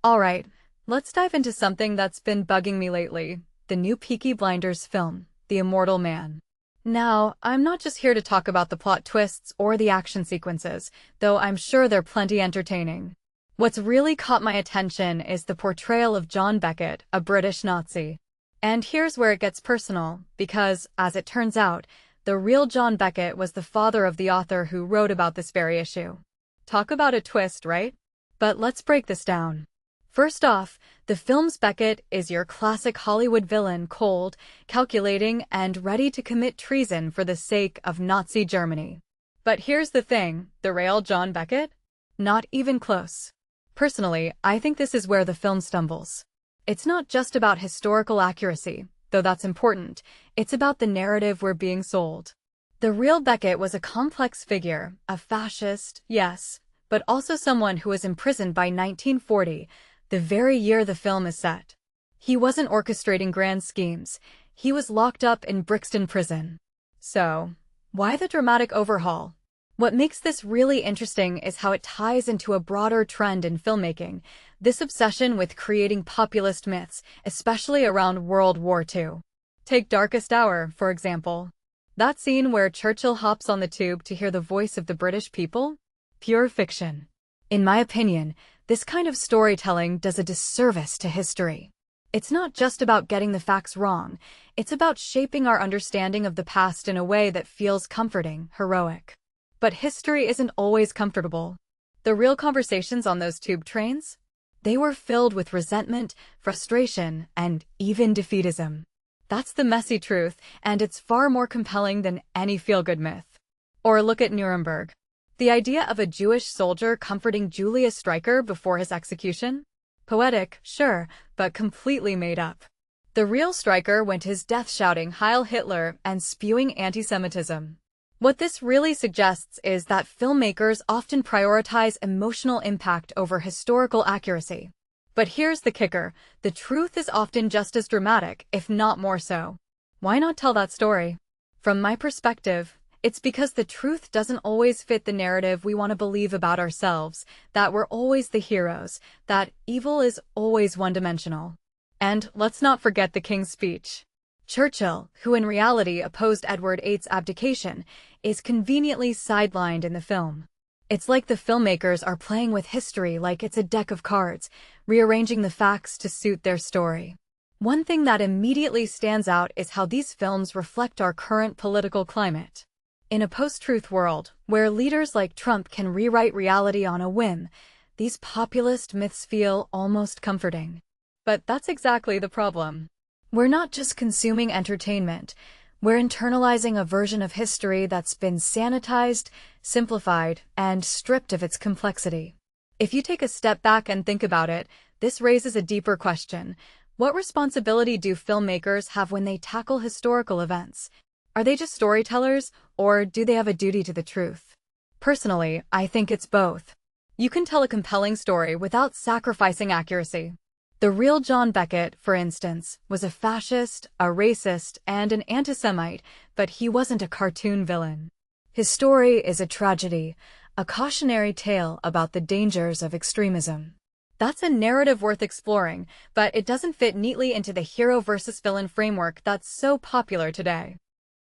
Alright, let's dive into something that's been bugging me lately, the new Peaky Blinders film, The Immortal Man. Now, I'm not just here to talk about the plot twists or the action sequences, though I'm sure they're plenty entertaining. What's really caught my attention is the portrayal of John Beckett, a British Nazi. And here's where it gets personal, because, as it turns out, the real John Beckett was the father of the author who wrote about this very issue. Talk about a twist, right? But let's break this down. First off, the film's Beckett is your classic Hollywood villain, cold, calculating, and ready to commit treason for the sake of Nazi Germany. But here's the thing, the real John Beckett? Not even close. Personally, I think this is where the film stumbles. It's not just about historical accuracy, though that's important, it's about the narrative we're being sold. The real Beckett was a complex figure, a fascist, yes, but also someone who was imprisoned by 1940, the very year the film is set. He wasn't orchestrating grand schemes, he was locked up in Brixton Prison. So, why the dramatic overhaul? What makes this really interesting is how it ties into a broader trend in filmmaking, this obsession with creating populist myths, especially around World War II. Take Darkest Hour, for example. That scene where Churchill hops on the tube to hear the voice of the British people? Pure fiction. In my opinion, this kind of storytelling does a disservice to history. It's not just about getting the facts wrong, it's about shaping our understanding of the past in a way that feels comforting, heroic. But history isn't always comfortable. The real conversations on those tube trains? They were filled with resentment, frustration, and even defeatism. That's the messy truth, and it's far more compelling than any feel-good myth. Or look at Nuremberg. The idea of a Jewish soldier comforting Julius Streicher before his execution? Poetic, sure, but completely made up. The real Streicher went to his death shouting Heil Hitler and spewing anti-Semitism. What this really suggests is that filmmakers often prioritize emotional impact over historical accuracy. But here's the kicker, the truth is often just as dramatic, if not more so. Why not tell that story? From my perspective, it's because the truth doesn't always fit the narrative we want to believe about ourselves, that we're always the heroes, that evil is always one-dimensional. And let's not forget the King's Speech. Churchill, who in reality opposed Edward VIII's abdication, is conveniently sidelined in the film. It's like the filmmakers are playing with history like it's a deck of cards, rearranging the facts to suit their story. One thing that immediately stands out is how these films reflect our current political climate. In a post-truth world, where leaders like Trump can rewrite reality on a whim, these populist myths feel almost comforting. But that's exactly the problem. We're not just consuming entertainment, we're internalizing a version of history that's been sanitized, simplified, and stripped of its complexity. If you take a step back and think about it, this raises a deeper question. What responsibility do filmmakers have when they tackle historical events? Are they just storytellers, or do they have a duty to the truth? Personally, I think it's both. You can tell a compelling story without sacrificing accuracy. The real John Beckett, for instance, was a fascist, a racist, and an anti-Semite, but he wasn't a cartoon villain. His story is a tragedy, a cautionary tale about the dangers of extremism. That's a narrative worth exploring, but it doesn't fit neatly into the hero versus villain framework that's so popular today.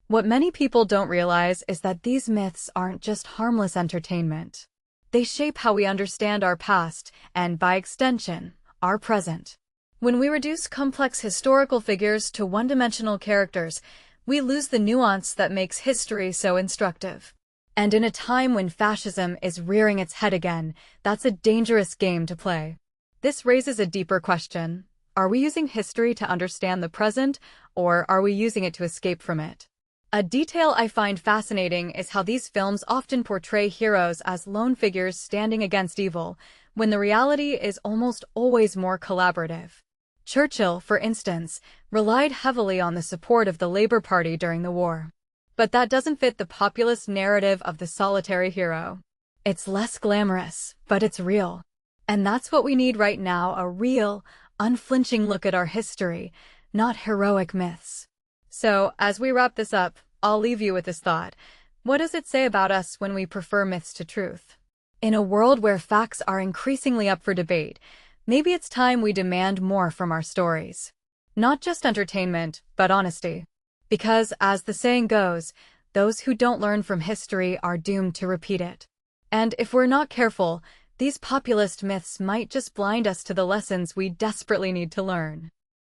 What many people don't realize is that these myths aren't just harmless entertainment. They shape how we understand our past, and by extension, our present. When we reduce complex historical figures to one-dimensional characters, we lose the nuance that makes history so instructive. And in a time when fascism is rearing its head again, that's a dangerous game to play. This raises a deeper question. Are we using history to understand the present, or are we using it to escape from it? A detail I find fascinating is how these films often portray heroes as lone figures standing against evil, when the reality is almost always more collaborative. Churchill, for instance, relied heavily on the support of the Labour Party during the war. But that doesn't fit the populist narrative of the solitary hero. It's less glamorous, but it's real. And that's what we need right now, a real, unflinching look at our history, not heroic myths. So, as we wrap this up, I'll leave you with this thought. What does it say about us when we prefer myths to truth? In a world where facts are increasingly up for debate, Maybe it's time we demand more from our stories. Not just entertainment, but honesty. Because, as the saying goes, those who don't learn from history are doomed to repeat it. And if we're not careful, these populist myths might just blind us to the lessons we desperately need to learn.